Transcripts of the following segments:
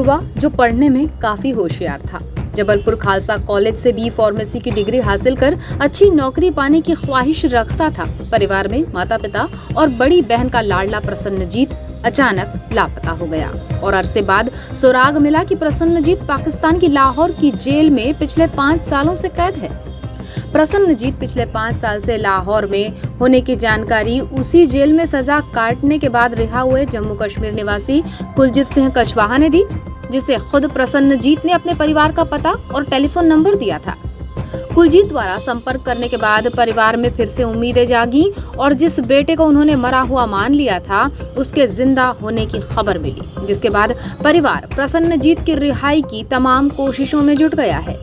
युवा जो पढ़ने में काफी होशियार था। जबलपुर खालसा कॉलेज से बी फार्मेसी की डिग्री हासिल कर अच्छी नौकरी पाने की ख्वाहिश रखता था। परिवार में माता पिता और बड़ी बहन का लाडला प्रसन्नजीत अचानक लापता हो गया और अरसे बाद सुराग मिला कि प्रसन्नजीत पाकिस्तान की लाहौर की जेल में पिछले 5 सालों से कैद है। प्रसन्नजीत पिछले 5 साल से लाहौर में होने की जानकारी उसी जेल में सजा काटने के बाद रिहा हुए जम्मू कश्मीर निवासी कुलजीत सिंह कछवाहा ने दी, जिसे खुद प्रसन्नजीत ने अपने परिवार का पता और टेलीफोन नंबर दिया था। कुलजीत द्वारा संपर्क करने के बाद परिवार में फिर से उम्मीदें जागी और जिस बेटे को उन्होंने मरा हुआ मान लिया था उसके जिंदा होने की खबर मिली, जिसके बाद परिवार प्रसन्नजीत की रिहाई की तमाम कोशिशों में जुट गया है।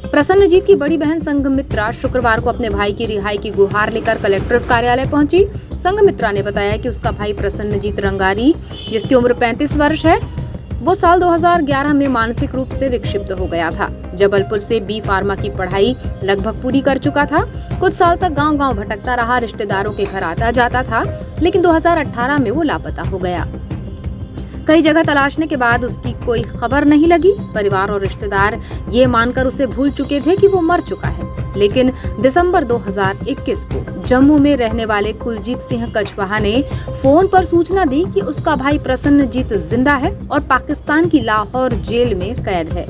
प्रसन्नजीत की बड़ी बहन संघमित्रा शुक्रवार को अपने भाई की रिहाई की गुहार लेकर कलेक्ट्रेट कार्यालय पहुंची। संघमित्रा ने बताया कि उसका भाई प्रसन्नजीत रंगारी, जिसकी उम्र 35 वर्ष है, वो साल 2011 में मानसिक रूप से विक्षिप्त हो गया था। जबलपुर से बी फार्मा की पढ़ाई लगभग पूरी कर चुका था। कुछ साल तक गांव-गांव भटकता रहा, रिश्तेदारों के घर आता जाता था, लेकिन 2018 में वो लापता हो गया। कई जगह तलाशने के बाद उसकी कोई खबर नहीं लगी। परिवार और रिश्तेदार ये मानकर उसे भूल चुके थे कि वो मर चुका है, लेकिन दिसंबर 2021 को जम्मू में रहने वाले कुलजीत सिंह कछवाहा ने फोन पर सूचना दी कि उसका भाई प्रसन्नजीत जिंदा है और पाकिस्तान की लाहौर जेल में कैद है।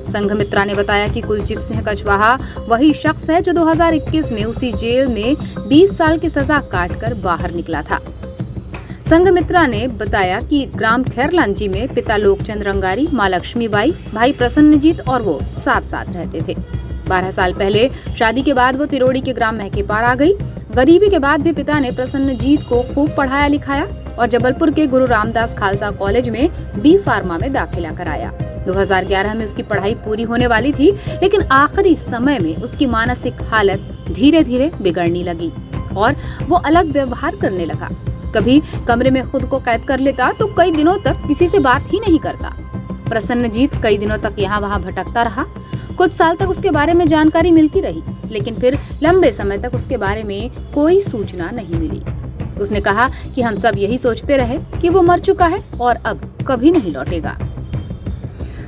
संघमित्रा ने बताया कि कुलजीत सिंह कछवाहा वही शख्स है जो 2021 में उसी जेल में 20 साल की सजा काटकर बाहर निकला था। संघमित्रा ने बताया कि ग्राम खैरलांजी में पिता लोकचंद रंगारी, माँ लक्ष्मीबाई, भाई प्रसन्नजीत और वो साथ साथ रहते थे। 12 साल पहले शादी के बाद वो तिरोड़ी के ग्राम महकीपार आ गई। गरीबी के बाद भी पिता ने प्रसन्नजीत को खूब पढ़ाया लिखाया और जबलपुर के गुरु रामदास खालसा कॉलेज में बी फार्मा में दाखिला कराया। 2011 में उसकी पढ़ाई पूरी होने वाली थी, लेकिन आखिरी समय में उसकी मानसिक हालत धीरे धीरे बिगड़ने लगी और वो अलग व्यवहार करने लगा। कभी कमरे में खुद को कैद कर लेता तो कई दिनों तक किसी से बात ही नहीं करता। प्रसन्नजीत कई दिनों तक यहाँ वहाँ भटकता रहा। कुछ साल तक उसके बारे में जानकारी मिलती रही, लेकिन फिर लंबे समय तक उसके बारे में कोई सूचना नहीं मिली। उसने कहा कि हम सब यही सोचते रहे कि वो मर चुका है और अब कभी नहीं लौटेगा।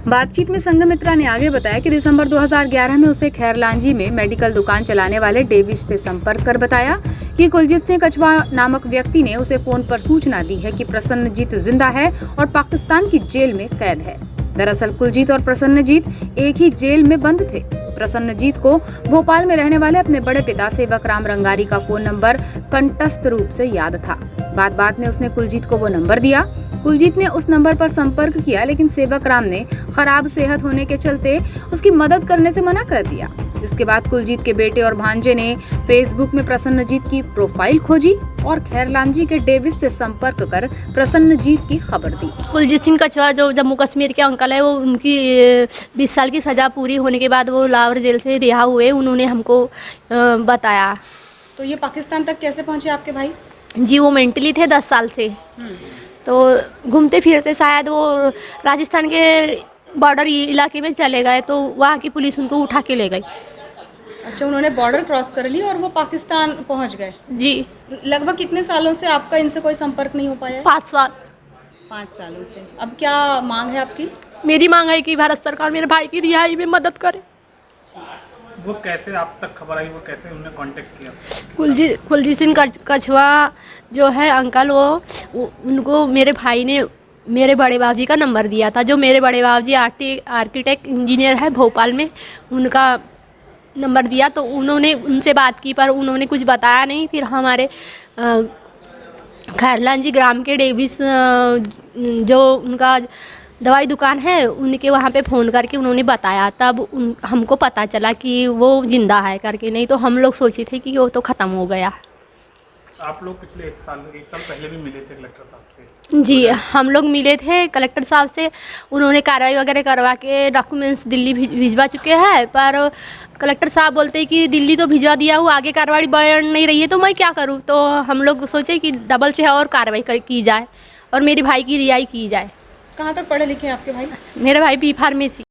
बातचीत में संघमित्रा ने आगे बताया कि दिसंबर 2011 में उसे खैरलांजी में मेडिकल दुकान चलाने वाले डेविस से संपर्क कर बताया कि कुलजीत सिंह कछवाहा नामक व्यक्ति ने उसे फोन पर सूचना दी है कि प्रसन्नजीत जिंदा है और पाकिस्तान की जेल में कैद है। दरअसल कुलजीत और प्रसन्नजीत एक ही जेल में बंद थे। प्रसन्नजीत को भोपाल में रहने वाले अपने बड़े पिता सेवक राम रंगारी का फोन नंबर कंठस्थ रूप से याद था। बाद में उसने कुलजीत को वो नंबर दिया। कुलजीत ने उस नंबर पर संपर्क किया, लेकिन सेवक राम ने खराब सेहत होने के चलते उसकी मदद करने से मना कर दिया। इसके बाद कुलजीत के बेटे और भांजे ने फेसबुक में प्रसन्नजीत की प्रोफाइल खोजी और खैरलांजी के डेविस से संपर्क कर प्रसन्नजीत की खबर दी। कुलजीत सिंह कछवाहा जो जम्मू कश्मीर के अंकल है, वो उनकी 20 साल की सज़ा पूरी होने के बाद वो लाहौर जेल से रिहा हुए, उन्होंने हमको बताया। तो ये पाकिस्तान तक कैसे पहुंचे आपके भाई? जी, वो मेंटली थे 10 साल से, तो घूमते फिरते शायद वो राजस्थान के बॉर्डर इलाके में चले गए, तो वहाँ की पुलिस उनको उठा के ले गई। अच्छा, उन्होंने बॉर्डर क्रॉस कर ली और वो पाकिस्तान पहुंच गए। जी। लगभग कितने सालों से आपका इनसे कोई संपर्क नहीं हो पाया? 5 साल। 5 सालों से। अब क्या मांग है आपकी? मेरी मांग है कि भारत सरकार मेरे भाई की रिहाई में मदद करे। वो कैसे आप तक खबर आई, वो कैसे उन्होंने कांटेक्ट किया? कुलजीत सिंह कछवाहा जो है अंकल, वो उनको मेरे भाई ने मेरे बड़े बाबूजी का नंबर दिया था। जो मेरे बड़े बाबूजी आर्किटेक्ट इंजीनियर है भोपाल में, उनका नंबर दिया, तो उन्होंने उनसे बात की पर उन्होंने कुछ बताया नहीं। फिर हमारे खैरलांजी ग्राम के डेविस जो उनका दवाई दुकान है, उनके वहाँ पे फ़ोन करके उन्होंने बताया, तब हमको पता चला कि वो जिंदा है करके। नहीं तो हम लोग सोचे थे कि वो तो ख़त्म हो गया। आप लोग पिछले एक साल पहले भी मिले थे कलेक्टर साहब से? जी, हम लोग मिले थे कलेक्टर साहब से। उन्होंने कार्रवाई वगैरह करवा के डॉक्यूमेंट्स दिल्ली भिजवा चुके हैं, पर कलेक्टर साहब बोलते हैं कि दिल्ली तो भिजवा दिया हूँ, आगे कार्रवाई बढ़ नहीं रही है, तो मैं क्या करूँ। तो हम लोग सोचे कि डबल से और कार्रवाई की जाए और मेरे भाई की रिहाई की जाए। कहाँ तक पढ़े लिखे हैं आपके भाई? मेरे भाई बी फार्मेसी।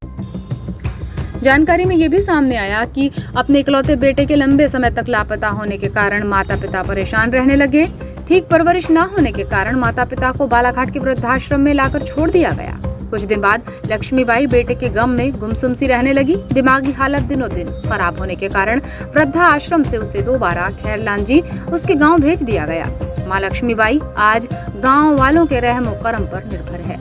जानकारी में ये भी सामने आया कि अपने इकलौते बेटे के लंबे समय तक लापता होने के कारण माता पिता परेशान रहने लगे। ठीक परवरिश न होने के कारण माता पिता को बालाघाट के वृद्धाश्रम में लाकर छोड़ दिया गया। कुछ दिन बाद लक्ष्मीबाई बेटे के गम में गुमसुम सी रहने लगी। दिमागी हालत दिनों दिन खराब होने के कारण वृद्धा आश्रम से उसे दोबारा खैरलांजी उसके गांव भेज दिया गया। मां लक्ष्मीबाई आज गांव वालों के रहमो करम पर निर्भर है।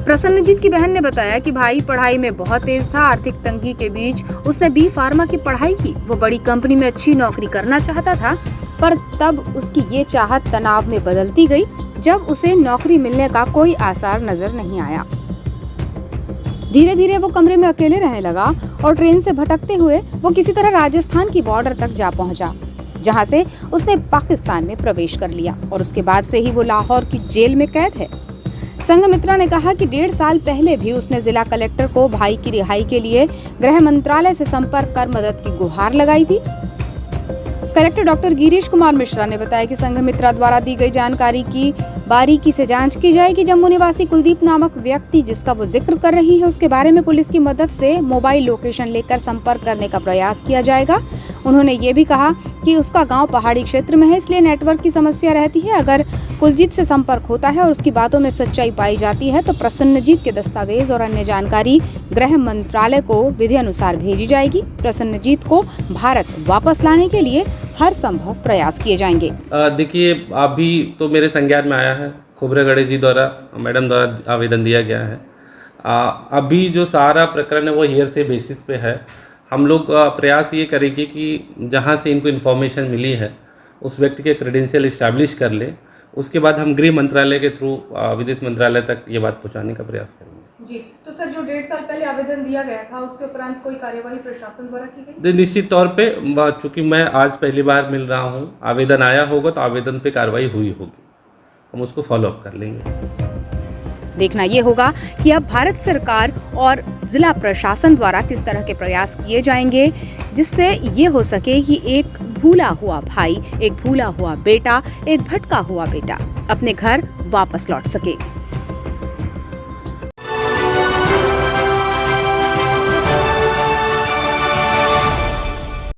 प्रसन्नजीत की बहन ने बताया कि भाई पढ़ाई में बहुत तेज था। आर्थिक तंगी के बीच उसने बी फार्मा की पढ़ाई की। वो बड़ी कंपनी में अच्छी नौकरी करना चाहता था, पर तब उसकी ये चाहत तनाव में बदलती गई जब उसे नौकरी मिलने का कोई आसार नजर नहीं आया। धीरे धीरे वो कमरे में अकेले रहने लगा और ट्रेन से भटकते हुए वो किसी तरह राजस्थान की बॉर्डर तक जा पहुंचा, जहां से उसने पाकिस्तान में प्रवेश कर लिया और उसके बाद से ही वो लाहौर की जेल में कैद है। संघमित्रा ने कहा कि 1.5 साल पहले भी उसने जिला कलेक्टर को भाई की रिहाई के लिए गृह मंत्रालय से संपर्क कर मदद की गुहार लगाई थी। कलेक्टर डॉक्टर गिरीश कुमार मिश्रा ने बताया कि संघमित्रा द्वारा दी गई जानकारी की बारीकी से जांच की जाएगी। जम्मू निवासी कुलदीप नामक व्यक्ति जिसका वो जिक्र कर रही है, उसके बारे में पुलिस की मदद से मोबाइल लोकेशन लेकर संपर्क करने का प्रयास किया जाएगा। उन्होंने ये भी कहा कि उसका गांव पहाड़ी क्षेत्र में है, इसलिए नेटवर्क की समस्या रहती है। अगर कुलजीत से संपर्क होता है और उसकी बातों में सच्चाई पाई जाती है तो प्रसन्नजीत के दस्तावेज और अन्य जानकारी गृह मंत्रालय को विधि अनुसार भेजी जाएगी। प्रसन्नजीत को भारत वापस लाने के लिए हर संभव प्रयास किए जाएंगे। देखिए, अभी तो मेरे संज्ञान में आया है, खोबरेगढ़े जी द्वारा मैडम द्वारा आवेदन दिया गया है। अभी जो सारा प्रकरण है वो हेयर से बेसिस पे है। हम लोग प्रयास ये करेंगे कि जहाँ से इनको इन्फॉर्मेशन मिली है उस व्यक्ति के क्रेडेंशियल इस्टेब्लिश कर ले। उसके बाद हम गृह मंत्रालय के थ्रू विदेश मंत्रालय तक ये बात पहुँचाने का प्रयास करेंगे। जी, तो सर जो 1.5 साल पहले आवेदन दिया गया था उसके उपरांत कोई कार्यवाही प्रशासन द्वारा की गई? निश्चित तौर पे, चूँकि मैं आज पहली बार मिल रहा हूँ, आवेदन आया होगा तो आवेदन पे कार्रवाई हुई होगी, हम उसको फॉलो अप कर लेंगे। देखना ये होगा कि अब भारत सरकार और जिला प्रशासन द्वारा किस तरह के प्रयास किए जाएंगे जिससे ये हो सके कि एक भूला हुआ भाई, एक भूला हुआ बेटा, एक भटका हुआ बेटा अपने घर वापस लौट सके।